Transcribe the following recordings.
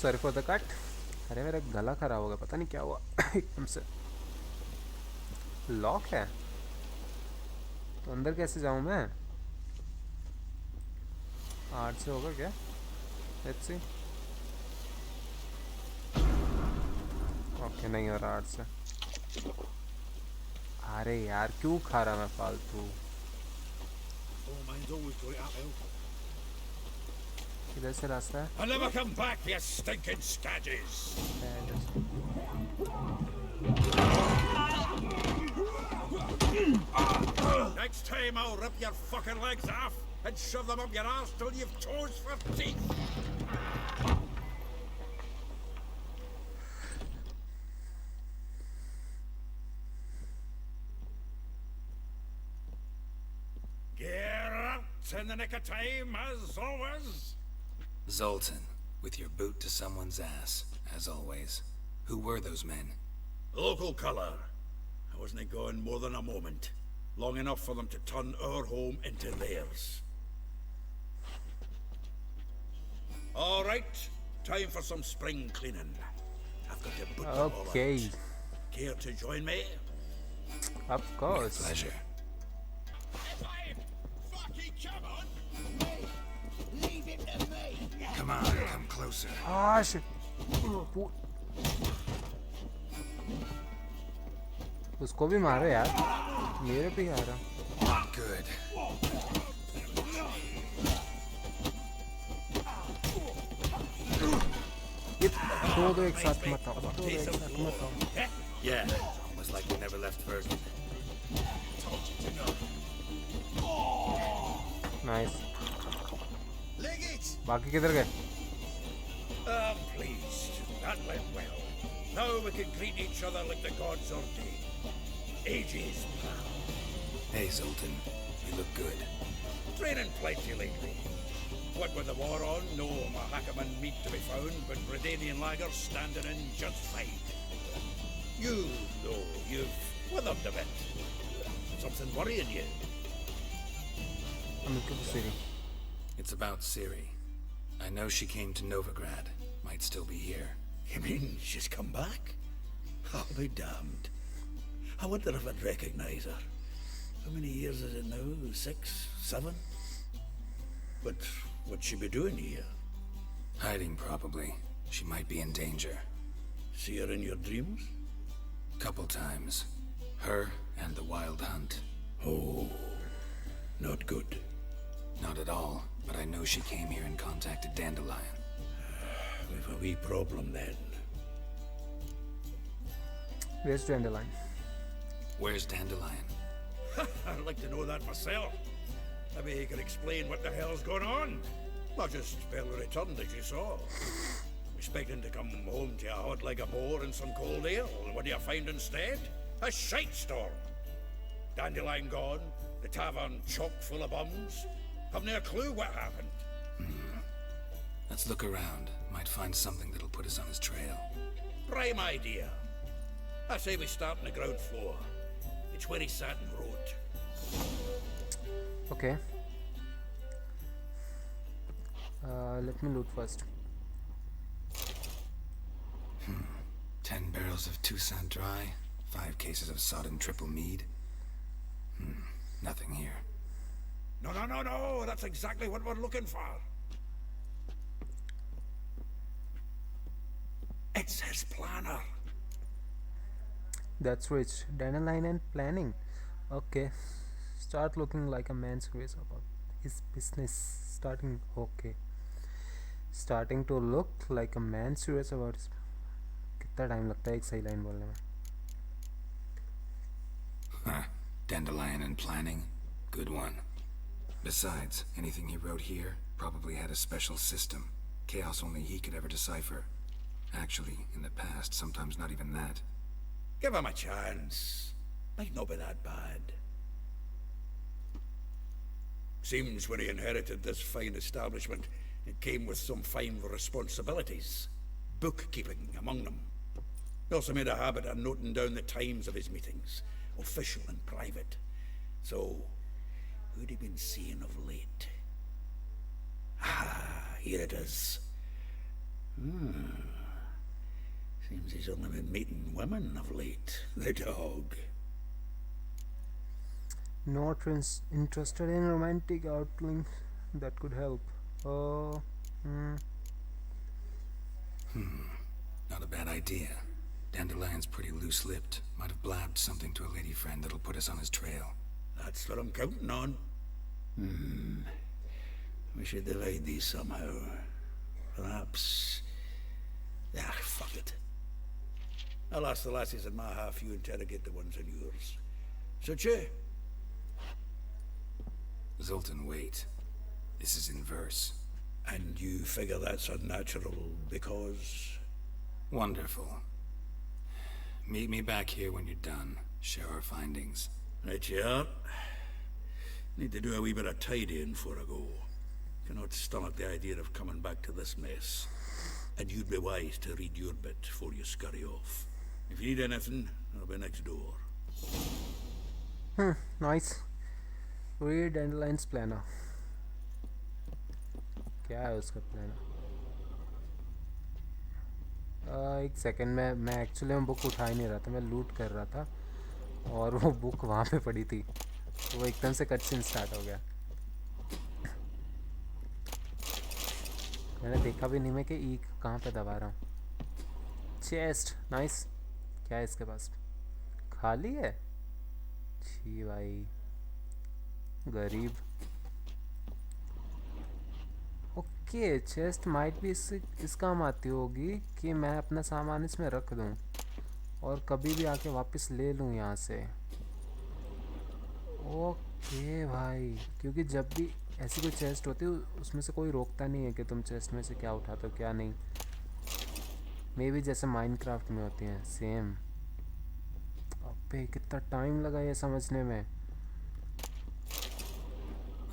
Sorry for the cut. अरे मेरा गला खराब हो गया, पता नहीं क्या हुआ एकदम से। लॉक है तो अंदर कैसे जाऊं मैं? 8 से होगा क्या? Let's see. ओके नहीं हो रहा 8 से। अरे यार क्यों खा रहा मैं फालतू। इधर से रास्ता है। I'll never come back, you stinking scadges! Next time I'll rip your fucking legs off and shove them up your arse till you've toes for teeth! Geralt in the nick of time, as always. Zoltan, with your boot to someone's ass, as always. Who were those men? Local colour. I wasn't gone more than a moment. Long enough for them to turn our home into theirs. All right, time for some spring cleaning. I've got to put them all out. Care to join me? Of course. With pleasure. Come on! Leave it to me! Come on, come closer. Ah shit. उसको भी मारो यार, मेरे पे आ रहा। Good. ये दो एक साथ मत आओ, दो एक साथ मत आओ। Yeah, almost like we never left Bergen. Nice. बाकी किधर गए? I'm pleased. That went well. Now we can greet each other like the gods ordained. Ages, pal. Hey, Zoltan. You look good. Training plenty lately. What with the war on, no Mahakaman meat to be found, but Redanian lagers standing in just fine. You, though, you've withered a bit. Something worrying you? I'm looking for Ciri. It's about Ciri. I know she came to Novigrad. Might still be here. You mean she's come back? I'll be damned. I wonder if I'd recognize her. How many years is it now? 6, 7? But what'd she be doing here? Hiding, probably. She might be in danger. See her in your dreams? Couple times. Her and the wild hunt. Oh, not good. Not at all, but I know she came here and contacted Dandelion. We've a wee problem then. Where's Dandelion? Where's Dandelion? I'd like to know that myself. Maybe he could explain what the hell's going on. I just barely returned, as you saw. Expecting to come home to a hot leg of boar and some cold ale, and what do you find instead? A shite storm. Dandelion gone, the tavern chock full of bums. Haven't a clue what happened. Let's look around. Might find something that'll put us on his trail. Prime idea. I say we start on the ground floor. It's where he sat and wrote. Okay. Let me loot first. 10 barrels of Toussaint Dry, 5 cases of sodden triple mead. Nothing here. No, that's exactly what we're looking for. It's his planner. That's rich. Dandelion and planning. Okay. Start looking like a man serious about his business. Starting to look like a man serious about his... कितना time लगता है एक सही line बोलने में? Dandelion and planning. Good one. Besides, anything he wrote here probably had a special system. Chaos only he could ever decipher. Actually, in the past, sometimes not even that. Give him a chance. Might not be that bad. Seems when he inherited this fine establishment, it came with some fine responsibilities. Bookkeeping among them. He also made a habit of noting down the times of his meetings, official and private. So, who'd he been seeing of late? Ah, here it is. Seems he's only been meeting women of late. The dog. Not interested in romantic outlings that could help. Oh, Not a bad idea. Dandelion's pretty loose-lipped. Might have blabbed something to a lady friend that'll put us on his trail. That's what I'm counting on. We should divide these somehow. Perhaps... Ah, fuck it. I'll ask the lassies in my half, you interrogate the ones in yours. So, Che? Zoltan, wait. This is in verse. And you figure that's unnatural because... Wonderful. Meet me back here when you're done. Share our findings. Right you are. Need to do a wee bit of tidying before I go. Cannot stomach the idea of coming back to this mess. And you'd be wise to read your bit before you scurry off. If you need anything, I'll be next door. nice. Read Dandelion's planner. क्या है उसका plan? एक second में मैं actually में book उठा ही नहीं रहा था, मैं लूट कर रहा था और वो बुक वहाँ पे पड़ी थी, तो वो एकदम से कट सीन स्टार्ट हो गया. मैंने देखा भी नहीं मैं कि ई कहाँ पे दबा रहा हूँ. Chest nice. क्या है इसके पास? खाली है. छी भाई गरीब. ओके चेस्ट माइट भी इस काम आती होगी कि मैं अपना सामान इसमें रख दूं और कभी भी आके वापस ले लूं यहाँ से. ओके भाई, क्योंकि जब भी ऐसी कोई चेस्ट होती है उसमें से कोई रोकता नहीं है कि तुम चेस्ट में से क्या उठाते हो क्या नहीं. मे भी जैसे माइनक्राफ्ट में होती हैं सेम. अबे कितना टाइम लगा ये समझने में.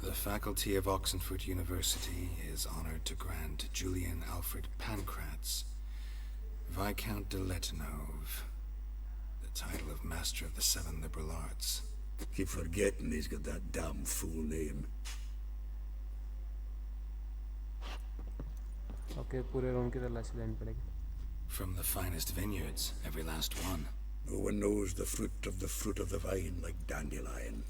The faculty of Oxenford University is honored to grant Julian Alfred Pancratz, Viscount de Letenove, the title of Master of the Seven Liberal Arts. Keep forgetting he's got that damn fool name. Okay पूरे room की तलाशी लेनी पड़ेगी. From the finest vineyards, every last one. No one knows the fruit of the vine like Dandelion.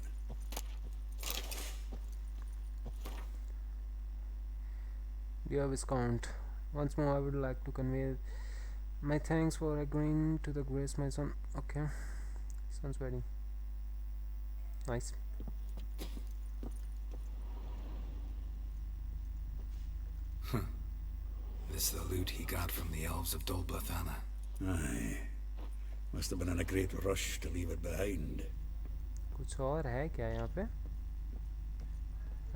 Dear Viscount, once more I would like to convey my thanks for agreeing to the grace my son. Okay, son's wedding. Nice. This is the loot he got from the elves of Dolbathana. Aye. Must have been in a great rush to leave it behind. कुछ और है क्या यहाँ पे?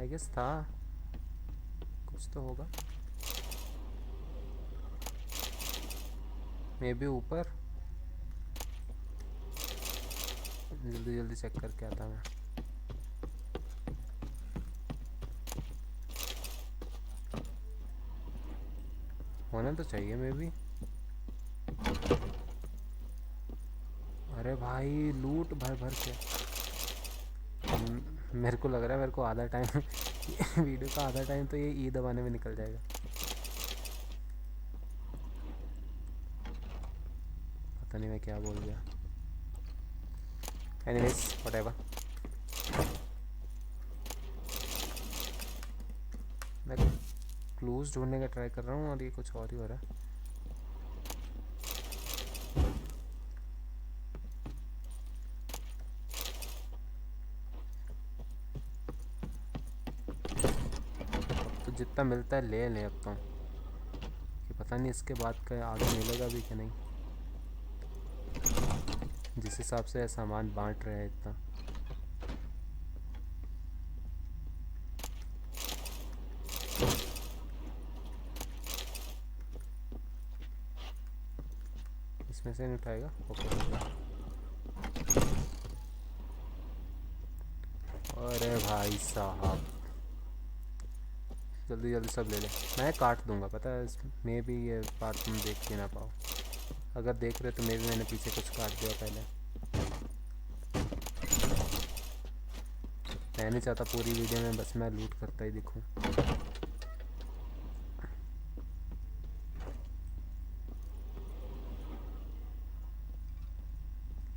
I guess था. कुछ तो होगा. मे बी ऊपर. जल्दी जल्दी चेक करके आता मैं. होना तो चाहिए मे बी. अरे भाई लूट भर भर के. मेरे को लग रहा है मेरे को आधा टाइम वीडियो का आधा टाइम तो ये ई दबाने में निकल जाएगा. पता नहीं मैं क्या बोल गया. Anyways whatever. मैं क्लूज ढूंढने का ट्राई कर रहा हूँ और ये कुछ और ही हो रहा है. जितना मिलता है ले लें अब तो, कि पता नहीं इसके बाद का आगे मिलेगा भी कि नहीं. जिस हिसाब से सामान बांट रहे हैं इतना. इसमें से नहीं उठाएगा. ओके. अरे भाई साहब जल्दी जल्दी सब ले ले. मैं काट दूंगा पता है. मे भी ये पार्ट तुम देख के ना पाओ. अगर देख रहे तो मे भी मैंने पीछे कुछ काट दिया पहले. मैं नहीं चाहता पूरी वीडियो में बस मैं लूट करता ही दिखूं.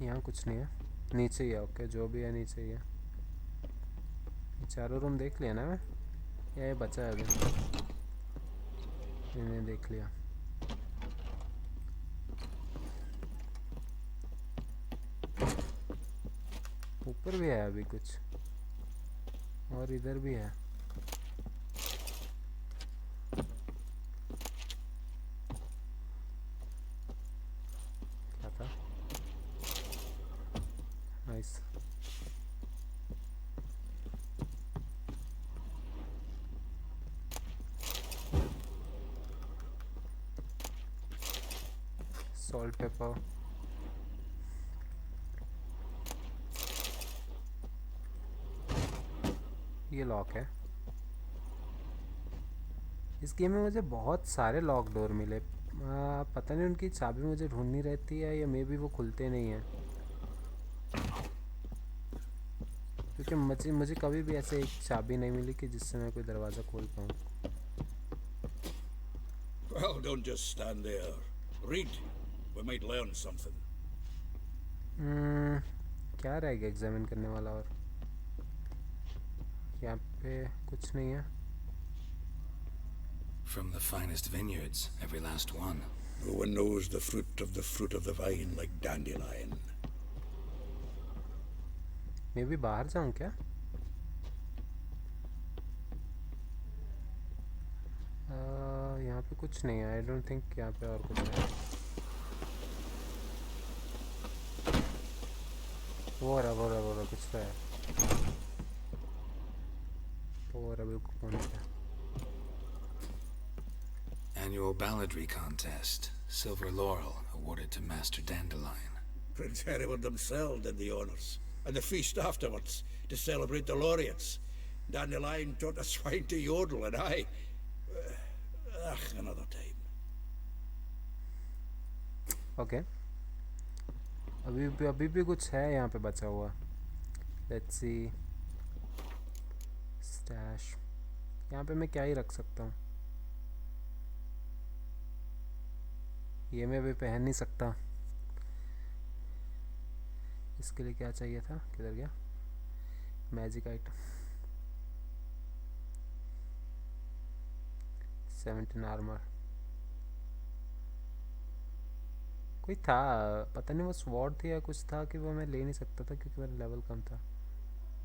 यहाँ कुछ नहीं है, नीचे ही है। ओके, जो भी है नीचे ही है। ये चारों रूम देख लिया ना मैं, या ये बचा है अभी? मैंने देख लिया। ऊपर भी है अभी कुछ, और इधर भी है। क्या था? नाइस। Salt pepper. ये लॉक है। इस गेम में मुझे बहुत सारे लॉक डोर मिले। पता नहीं उनकी चाबी मुझे ढूंढनी रहती है या मे बी वो खुलते नहीं हैं, क्योंकि मुझे कभी भी ऐसे एक चाबी नहीं मिली कि जिससे मैं कोई दरवाज़ा खोल पाऊँ। Well, don't just stand there. Read. We might learn something. क्या रहेगा एग्जामिन करने वाला? और यहाँ पे कुछ नहीं है। From the finest vineyards, every last one. No one knows the fruit of the vine like Dandelion. मैं भी बाहर जाऊँ क्या? यहाँ पे कुछ नहीं है। आई डोंट थिंक यहाँ पे और कुछ है। वो रहा कुछ तो है। वो रहा बिल्कुल कौन सा? Annual balladry contest. Silver laurel awarded to Master Dandelion. Prince Hereward themselves did the honors, and the feast afterwards to celebrate the laureates. Dandelion taught the swine to yodel, and I... another time. Okay, अभी भी कुछ है यहाँ पे बचा हुआ। Let's see. Stash. यहाँ पे मैं क्या ही रख सकता हूँ? ये मैं भी पहन नहीं सकता। इसके लिए क्या चाहिए था? किधर गया? Magic item. 17 आर्मर। कोई था, पता नहीं वो स्वॉर्ड थी या कुछ था कि वो मैं ले नहीं सकता था क्योंकि मेरा लेवल कम था।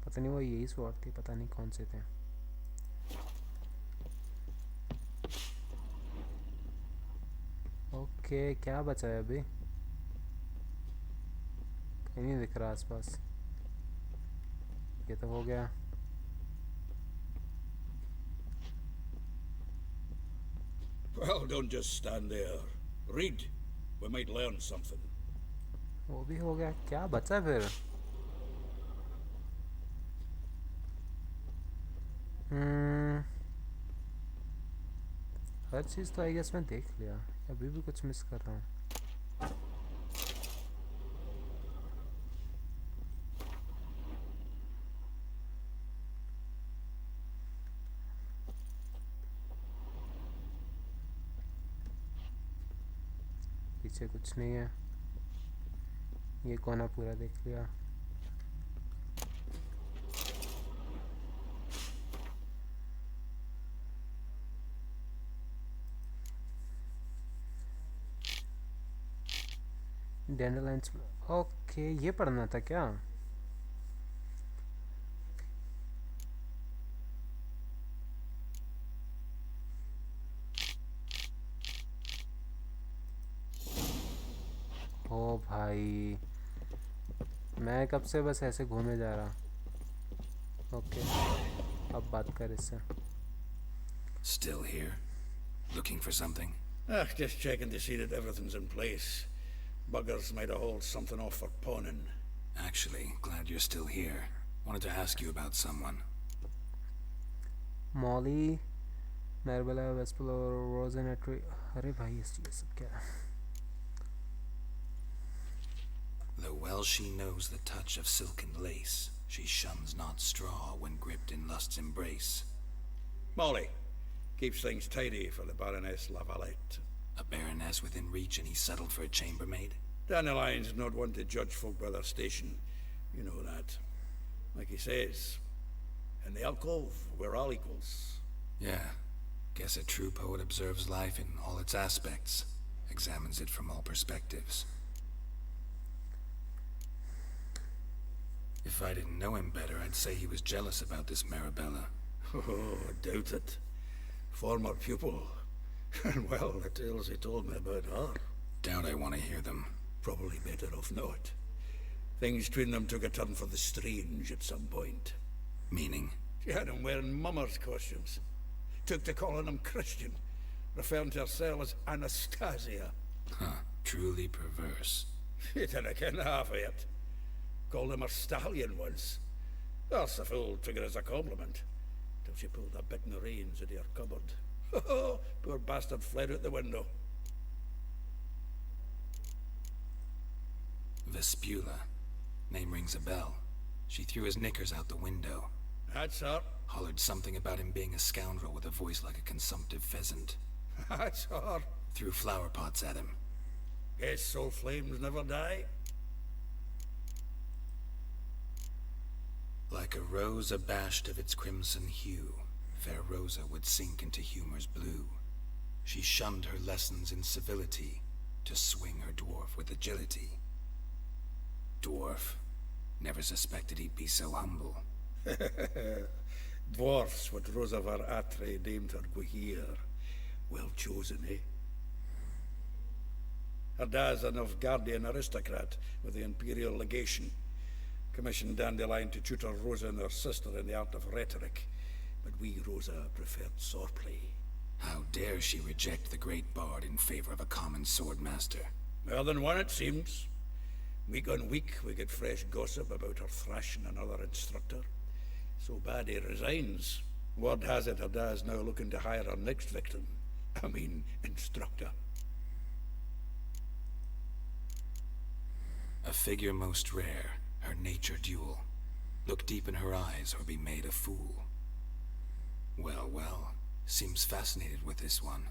पता नहीं वो यही स्वॉर्ड थी, पता नहीं कौन से थे। ओके, क्या बचा है अभी? कहीं नहीं दिख रहा आसपास। ये तो हो गया। Well, don't just stand there. Read. We might learn something. वो भी हो गया। क्या बचा फिर? हर चीज़ तो आई गेस मैं देख लिया। अभी भी कुछ मिस कर रहा हूँ। पीछे कुछ नहीं है। ये कोना पूरा देख लिया। डैंडलाइन्स। ओके, ये पढ़ना था क्या? ओ भाई, मैं कब से बस ऐसे घूमे जा रहा। ओके, अब बात कर इससे। Still here? Looking for something? Just checking to see that everything's in place. Buggers might have hauled something off for pawning. Actually, glad you're still here. Wanted to ask you about someone. Molly, Marbella, वेस्पलो, रोजेनेट्री। अरे भाई, ये सब क्या है? Though well she knows the touch of silken lace, she shuns not straw when gripped in lust's embrace. Molly keeps things tidy for the Baroness Lavalette. A baroness within reach and he settled for a chambermaid? Dandelion's not one to judge folk by their station. You know that. Like he says, in the alcove, we're all equals. Yeah. Guess a true poet observes life in all its aspects, examines it from all perspectives. If I didn't know him better, I'd say he was jealous about this Marabella. Oh, I doubt it. Former pupil. And well, the tales he told me about her. Doubt I want to hear them. Probably better off not. Things between them took a turn for the strange at some point. Meaning? She had him wearing mummers' costumes. Took to calling him Christian, referring to herself as Anastasia. Huh. Truly perverse. She didn't ken half of it. Called him a stallion once. That's the fool took it as a compliment. Till she pulled a bit in the reins into her cupboard. Poor bastard fled out the window. Vespula. Name rings a bell. She threw his knickers out the window. That's her. Hollered something about him being a scoundrel with a voice like a consumptive pheasant. That's her. Threw flower pots at him. Guess soul flames never die. Like a rose abashed of its crimson hue, fair Rosa would sink into humor's blue. She shunned her lessons in civility, to swing her dwarf with agility. Dwarf. Never suspected he'd be so humble. Dwarfs, what Rosa var Atre deemed her Guihir. Well chosen, eh? Her dad's an Novgardian aristocrat with the Imperial Legation. Commissioned Dandelion to tutor Rosa and her sister in the art of rhetoric. But we, Rosa, preferred swordplay. How dare she reject the great bard in favor of a common swordmaster? More than one, it seems. Week on week, we get fresh gossip about her thrashing another instructor. So bad he resigns. Word has it her dad's now looking to hire her next victim. I mean, instructor. A figure most rare, her nature dual. Look deep in her eyes or be made a fool. Well, well, seems fascinated with this one.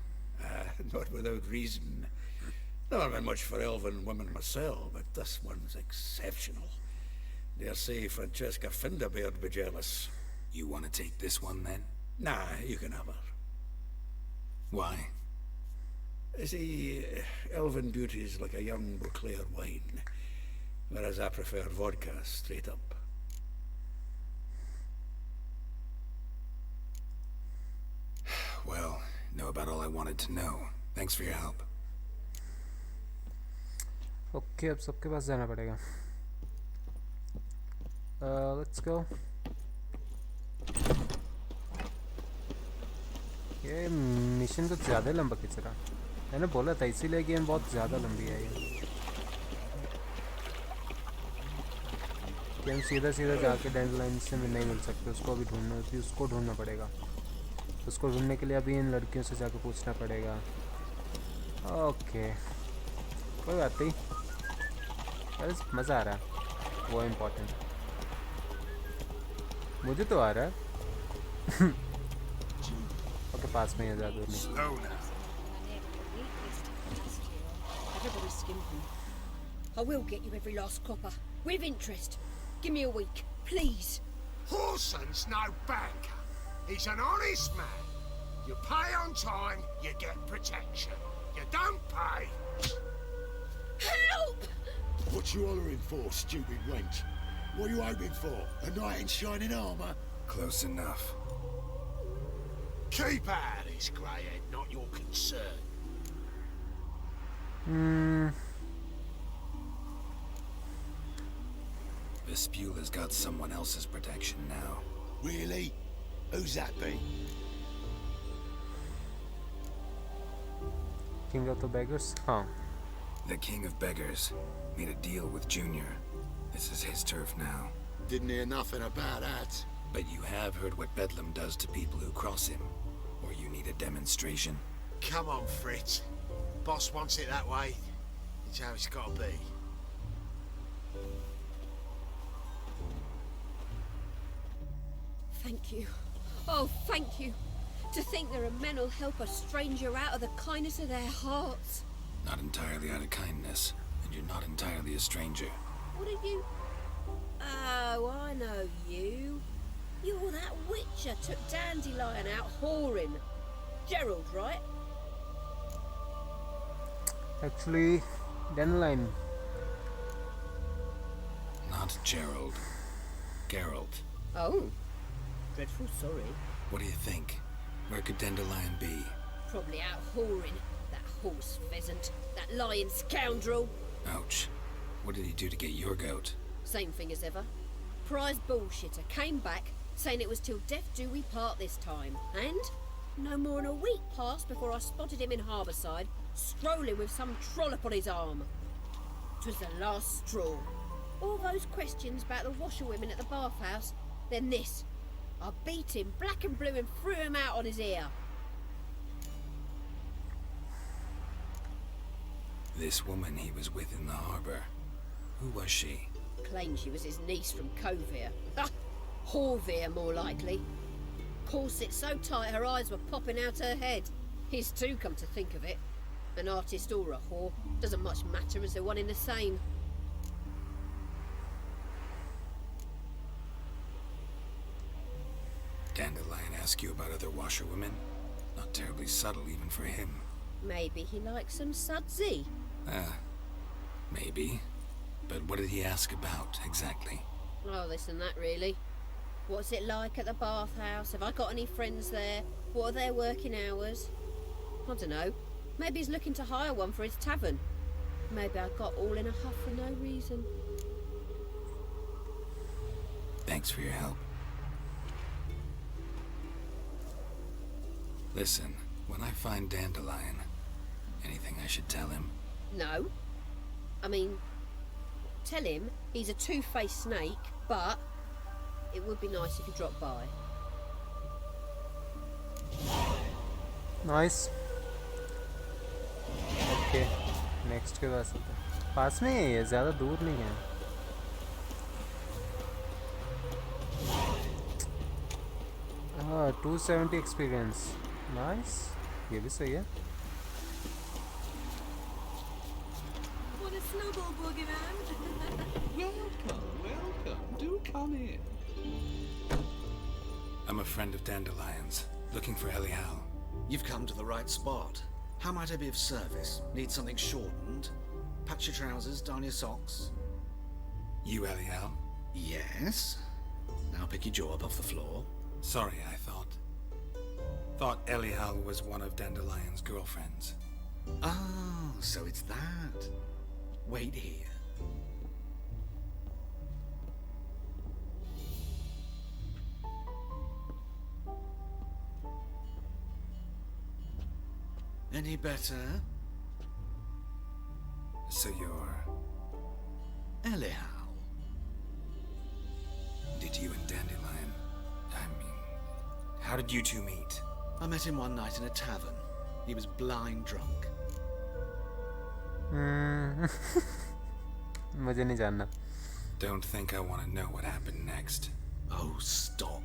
Not without reason. Never been much for elven women myself, but this one's exceptional. Dare say Francesca Findabaird be jealous. You want to take this one then? Nah, you can have her. Why? See, elven beauty's like a young Beauclair wine, whereas I prefer vodka straight up. Well, know about all I wanted to know. Thanks for your help. Okay अब सबके पास जाना पड़ेगा. Let's go. ये mission तो ज़्यादा लंबा खिंच रहा. मैंने बोला था इसीलिए गेम बहुत ज़्यादा लंबी है ये. गेम सीधा सीधा जाके डेडलाइन से नहीं मिल सकते. उसको भी ढूंढना पड़ेगा. उसको ढूंढने के लिए अभी इन लड़कियों से जाके पूछना पड़ेगा. ओके, कोई बात नहीं. बस मज़ा आ रहा है, वो इम्पोर्टेंट. मुझे तो आ रहा है. ओके, पास में ही ज़्यादा दूर नहीं. Everybody's skimping. I will get you every last copper, with interest. Give me a week, please. Horson's no banker. He's an honest man. You pay on time, you get protection. You don't pay. Help! What you hollering for, stupid wench? What are you hoping for? A knight in shining armour? Close enough. Keep out of this, greyhead, not your concern. Vespula's got someone else's protection now. Really? Who's that be? King of the Beggars? Huh. The King of Beggars made a deal with Junior. This is his turf now. Didn't hear nothing about that. But you have heard what Bedlam does to people who cross him. Or you need a demonstration? Come on, Fritz. Boss wants it that way. It's how it's got to be. Thank you. Oh, thank you. To think there are men who'll help a stranger out of the kindness of their hearts. Not entirely out of kindness. and you're not entirely a stranger. What are you? Oh, I know you. You're that witcher took Dandelion out whoring. Gerald, right? Actually, Dandelion. Not Gerald. Geralt. Oh. Dreadful sorry. What do you think? Where could Dandelion be? Probably out whoring. That horse pheasant. That lying scoundrel. Ouch. What did he do to get your goat? Same thing as ever. Prize bullshitter came back saying it was till death do we part this time. And no more than a week passed before I spotted him in Harbourside, strolling with some trollop on his arm. 'Twas the last straw. All those questions about the washerwomen at the bathhouse, then this. I beat him black and blue and threw him out on his ear. This woman he was with in the harbor. Who was she? Claimed she was his niece from Covere. Ha! Horvere, more likely. Corset so tight her eyes were popping out her head. His too, come to think of it. An artist or a whore doesn't much matter as they're one in the same. Dandelion ask you about other washerwomen? Not terribly subtle even for him. Maybe he likes some sudsy. Maybe. But what did he ask about, exactly? Oh, this and that, really. What's it like at the bathhouse? Have I got any friends there? What are their working hours? I don't know. Maybe he's looking to hire one for his tavern. Maybe I got all in a huff for no reason. Thanks for your help. Listen, when I find Dandelion, anything I should tell him? No. I mean, tell him he's a two-faced snake, but it would be nice if he dropped by. Nice. Okay next के पास चलते हैं. पास में ही है, ज़्यादा दूर नहीं है. हाँ 270 एक्सपीरियंस. नाइस. ये भी सही है. What a snowball, boogeyman! Welcome. Do come in. I'm a friend of Dandelion's, looking for Elial. You've come to the right spot. How might I be of service? Need something shortened? Patch your trousers, darn your socks. You Elial? Yes. Now pick your jaw up off the floor. Sorry, I thought Elial was one of Dandelion's girlfriends. Ah, so it's that. Wait here. Any better? So you're... Elial. Did you and Dandelion... how did you two meet? I met him one night in a tavern. He was blind drunk. मुझे नहीं जानना. Don't think I want to know what happened next. Oh, stop.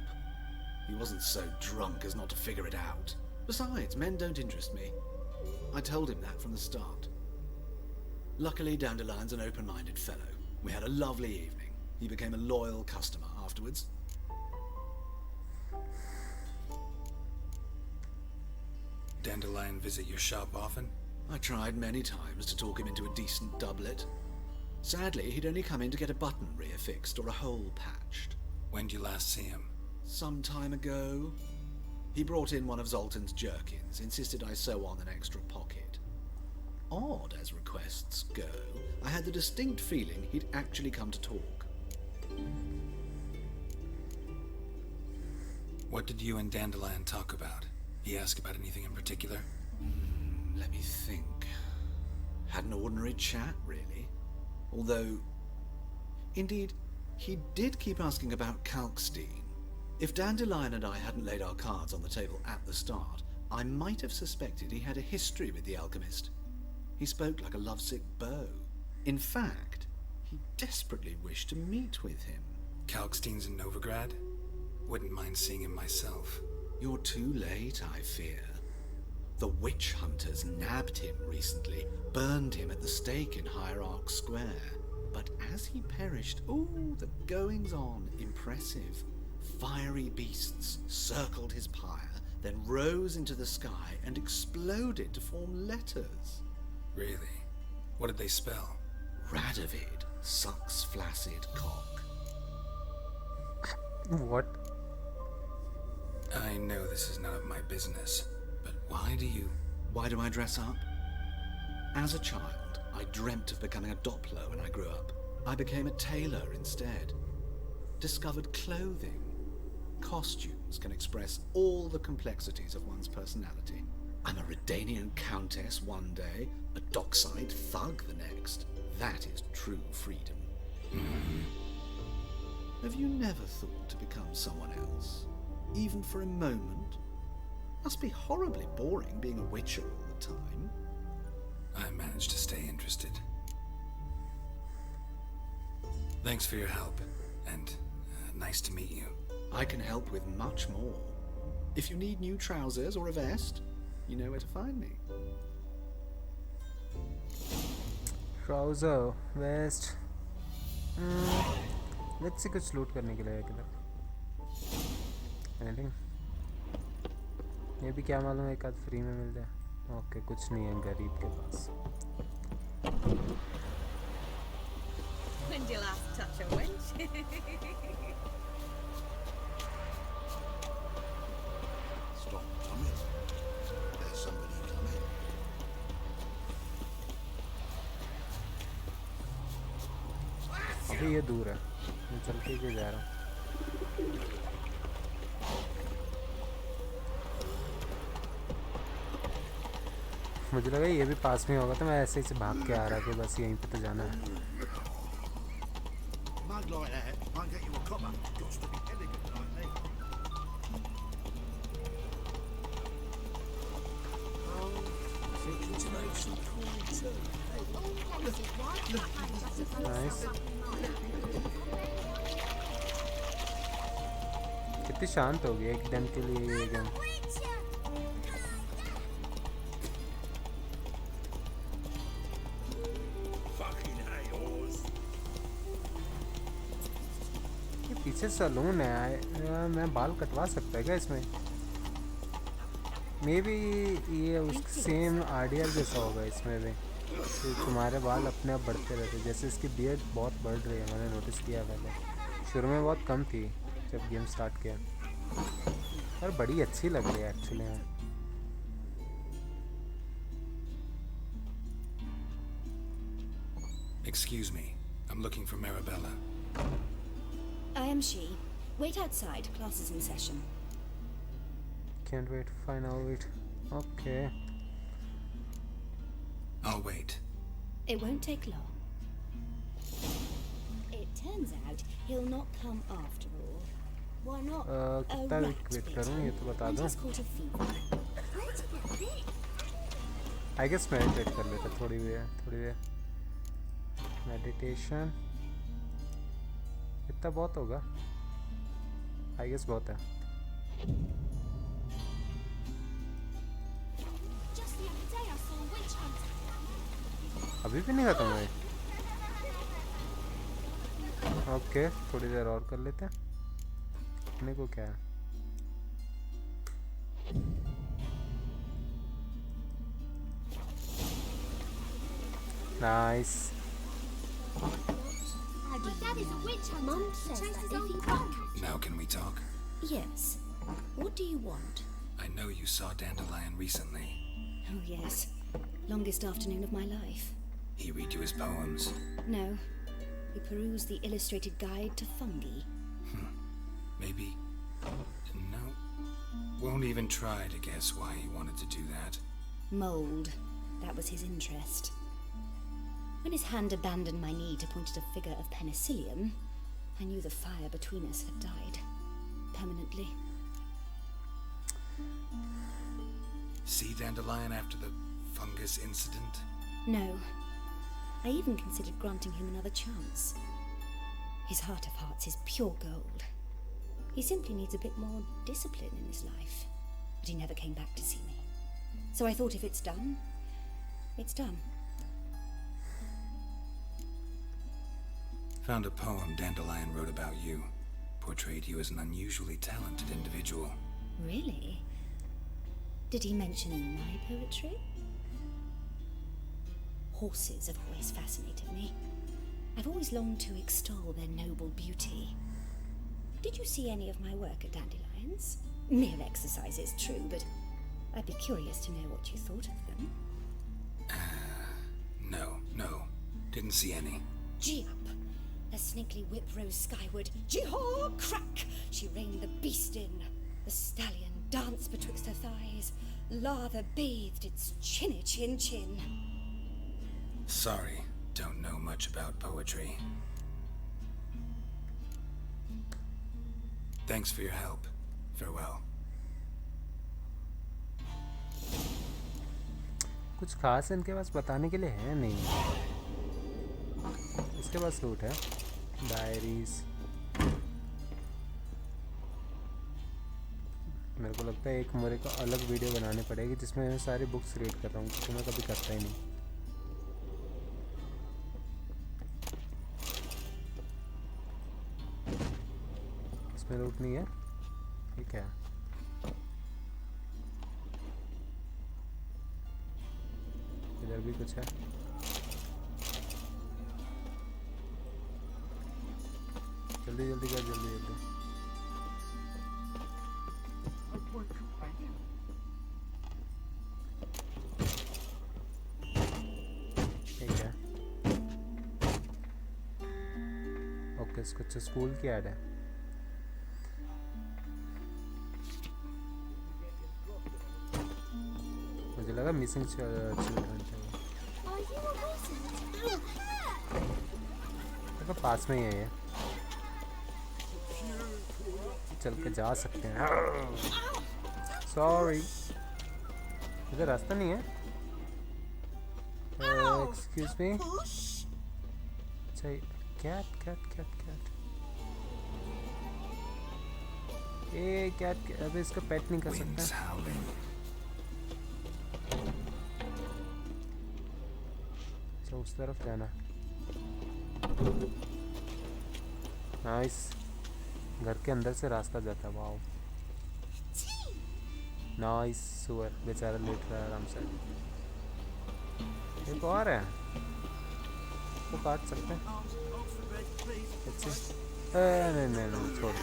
He wasn't so drunk as not to figure it out. Besides, men don't interest me. I told him that from the start. Luckily, Dandelion's an open-minded fellow. We had a lovely evening. He became a loyal customer afterwards. Dandelion visit your shop often? I tried many times to talk him into a decent doublet. Sadly, he'd only come in to get a button reaffixed or a hole patched. When did you last see him? Some time ago. He brought in one of Zoltan's jerkins, insisted I sew on an extra pocket. Odd as requests go, I had the distinct feeling he'd actually come to talk. What did you and Dandelion talk about? He asked about anything in particular? Let me think. Had an ordinary chat, really. Although, indeed, he did keep asking about Kalkstein. If Dandelion and I hadn't laid our cards on the table at the start, I might have suspected he had a history with the alchemist. He spoke like a lovesick beau. In fact, he desperately wished to meet with him. Kalkstein's in Novigrad? Wouldn't mind seeing him myself. You're too late, I fear. The witch hunters nabbed him recently, burned him at the stake in Hierarch Square. But as he perished, the goings on, impressive. Fiery beasts circled his pyre, then rose into the sky and exploded to form letters. Really? What did they spell? Radovid sucks flaccid cock. What? I know this is none of my business, but why do I dress up? As a child, I dreamt of becoming a Doppler when I grew up. I became a tailor instead. Discovered clothing. Costumes can express all the complexities of one's personality. I'm a Redanian countess one day, a dockside thug the next. That is true freedom. Have you never thought to become someone else? Even for a moment? Must be horribly boring being a witcher all the time. I managed to stay interested. Thanks for your help, and nice to meet you. I can help with much more. If you need new trousers or a vest, you know where to find me. Trouser, vest. Let's see कुछ loot करने के लिए किधर. Anything? ये भी क्या मालूम एक आध फ्री में मिल जाए. ओके कुछ नहीं है गरीब के पास. When'd you last touch a wench? Stop coming. There's somebody coming. अभी ये दूर है. मैं चल के जा रहा हूँ. मुझे लगा ये भी पास में होगा तो मैं ऐसे ही भाग के आ रहा कि बस यहीं पे तो जाना है. Mud like that won't get you a copper. Got to be elegant like me. Nice. कितनी शांत हो गई एक दिन के लिए ये गेम. पीछे सलून है. मैं बाल कटवा सकता है क्या इसमें? मे बी ये उस सेम आइडिया जैसा होगा इसमें भी. तो तुम्हारे बाल अपने आप बढ़ते रहते. जैसे इसकी बियर्ड बहुत बढ़ रही है. मैंने नोटिस किया पहले. शुरू में बहुत कम थी जब गेम स्टार्ट किया. पर बड़ी अच्छी लग रही है actually. Excuse me. I'm looking for Marabella. I am she. Wait outside. Class is in session. Can't wait. Fine, I'll wait. Okay. I'll wait. It won't take long. It turns out he'll not come after all. Why not? कितना wait करूँ ये तो बता दो. I guess meditate कर लेता थोड़ी देर. Meditation. इतना बहुत होगा. I guess बहुत है. अभी भी नहीं खत्म हुई. ओके थोड़ी देर और कर लेते हैं. अपने को क्या है. Nice. Mum says that if he comes. Now can we talk? Yes. What do you want? I know you saw Dandelion recently. Oh yes. Longest afternoon of my life. He read you his poems? No. We perused the illustrated guide to fungi. Maybe. No. Won't even try to guess why he wanted to do that. Mold. That was his interest. When his hand abandoned my knee to point at a figure of penicillium, I knew the fire between us had died. Permanently. See Dandelion after the fungus incident? No. I even considered granting him another chance. His heart of hearts is pure gold. He simply needs a bit more discipline in his life. But he never came back to see me. So I thought if it's done, it's done. Found a poem Dandelion wrote about you. Portrayed you as an unusually talented individual. Really? Did he mention my poetry? Horses have always fascinated me. I've always longed to extol their noble beauty. Did you see any of my work at Dandelions? Mere exercise is true, but I'd be curious to know what you thought of them. No. Didn't see any. Gee up! A snaky whip rose skyward. Gee-haw! Crack! She reined the beast in. The stallion danced betwixt her thighs. Lather bathed its chinny chin. Sorry, don't know much about poetry. Thanks for your help. Farewell. कुछ खास इनके पास बताने के लिए है नहीं. इसके पास लूट है. डायरीज. मेरे को लगता है एक मेरे को अलग वीडियो बनानी पड़ेगी जिसमें मैं सारी बुक्स रीड कर रहा हूँ, क्योंकि मैं कभी करता ही नहीं. इसमें लूट नहीं है. ठीक है. इधर भी कुछ है. जल्दी कर. ठीक है. ओके, कुछ स्कूल की ऐड है. मुझे लगा मिसिंग चिल्ड्रन चाहिए. तो पास में ही है ये. चल के जा सकते हैं. सॉरी, इधर रास्ता नहीं है. Excuse me. अच्छा, कैट. ए कैट. अबे इसका पेट नहीं कर सकता. अच्छा, उस तरफ जाना. नाइस. घर के अंदर से रास्ता जाता. Wow, nice. सुअर बेचारा लेट रहा है आराम से. एक और है, तो काट सकते हैं. नहीं, छोड़.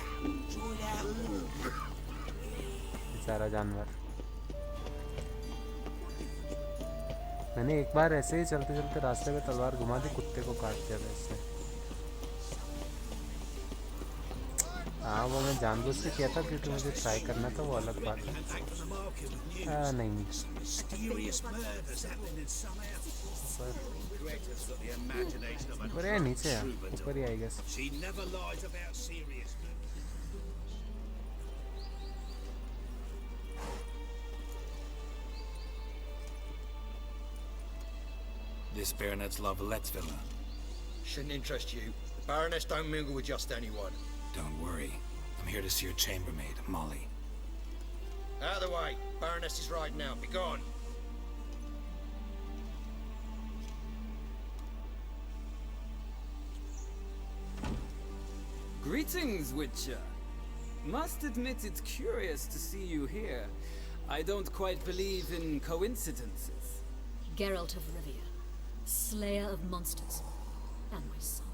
बेचारा जानवर. मैंने एक बार ऐसे ही चलते रास्ते में तलवार घुमा दी, कुत्ते को काट दिया था इससे. हाँ, वो मैं जानबूझ के किया था क्योंकि मुझे ट्राई करना था, वो अलग बात है. नहीं. ऊपर है, नीचे है. ऊपर ही I guess. This Baronet's La Vallette's villa. Shouldn't interest you. The Baroness don't mingle with just anyone. Don't worry. I'm here to see your chambermaid, Molly. Out of the way. Baroness is riding now. Be gone. Greetings, Witcher. Must admit it's curious to see you here. I don't quite believe in coincidences. Geralt of Rivia, slayer of monsters, and my son.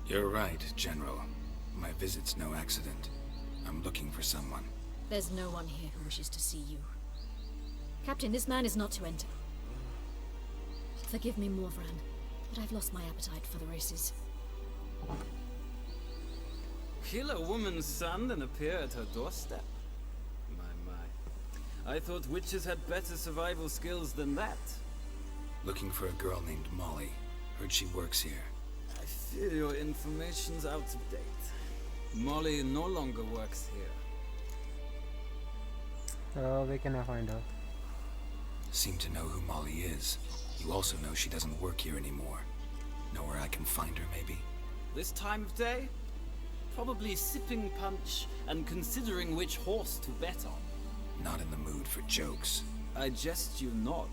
You're right, General. My visit's no accident. I'm looking for someone. There's no one here who wishes to see you. Captain, this man is not to enter. Forgive me, Morvran, but I've lost my appetite for the races. Kill a woman's son and appear at her doorstep? My. I thought witches had better survival skills than that. Looking for a girl named Molly. Heard she works here. I fear your information's out of date. Molly no longer works here. Where can I find her? Seem to know who Molly is. You also know she doesn't work here anymore. Know where I can find her, maybe? This time of day? Probably sipping punch and considering which horse to bet on. Not in the mood for jokes. I jest you not.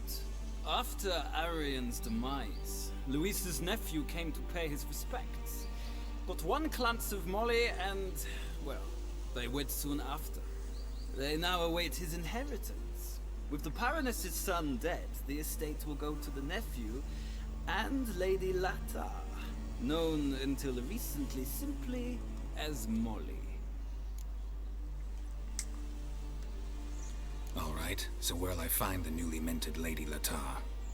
After Arian's demise, Luis's nephew came to pay his respects. But one glance of Molly and, well, they wed soon after. They now await his inheritance. With the Baroness's son dead, the estate will go to the nephew and Lady Lata, known until recently simply as Molly. All right, so where'll I find the newly minted Lady Lata?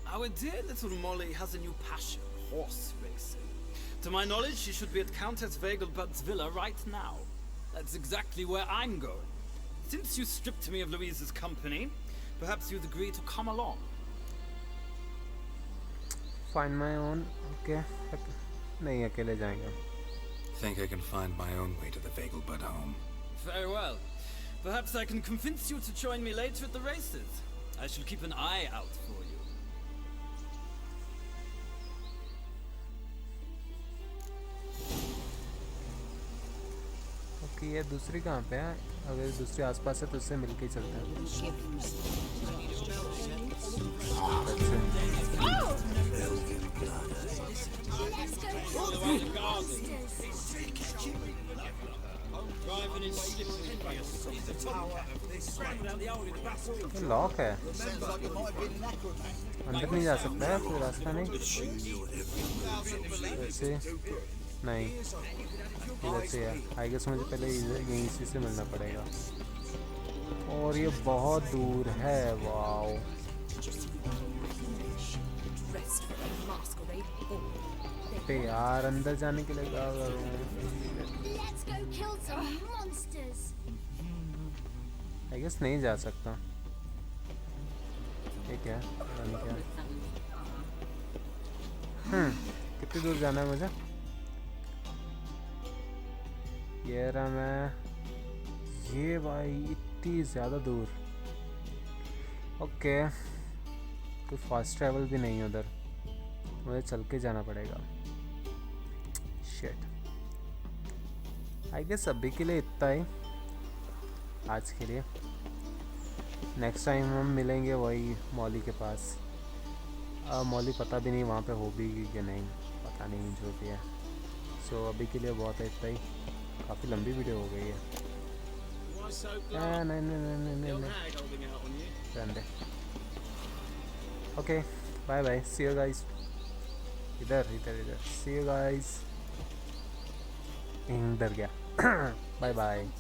Our dear little Molly has a new passion, horse racing. To my knowledge, she should be at Countess Vegelbud's villa right now. That's exactly where I'm going. Since you stripped me of Louise's company, perhaps you'd agree to come along. Find my own. Okay. नहीं अकेले जाएंगे. Think I can find my own way to the Vegelbud home. Very well. Perhaps I can convince you to join me later at the races. I shall keep an eye out for you. Okay, ये दूसरी कहाँ पे है? अगर दूसरी आसपास है तो उससे मिलके ही चलते हैं. लॉक है, अंदर नहीं जा सकता है, कोई रास्ता नहीं. वैसे नहीं, इधर से है. आई गेस मुझे पहले यहीं से मिलना पड़ेगा. और ये बहुत दूर है. वाओ. पे यार अंदर जाने के लिए क्या करूँ? आई गेस नहीं जा सकता. ये क्या क्या? कितनी दूर जाना है मुझे? ये रहा मैं. ये भाई इतनी ज़्यादा दूर. ओके, कोई फास्ट ट्रैवल भी नहीं है उधर, मुझे चल के जाना पड़ेगा. शिट. आई गेस अभी के लिए इतना ही आज के लिए. नेक्स्ट टाइम हम मिलेंगे वही मॉली के पास. मॉली पता भी नहीं वहाँ पे हो भी कि नहीं, पता नहीं, जो भी है. सो अभी के लिए बहुत है इतना ही. काफ़ी लंबी वीडियो हो गई है. नहीं. रहने. Okay, bye bye. See you guys. इधर. See you guys. इधर गया. Bye bye.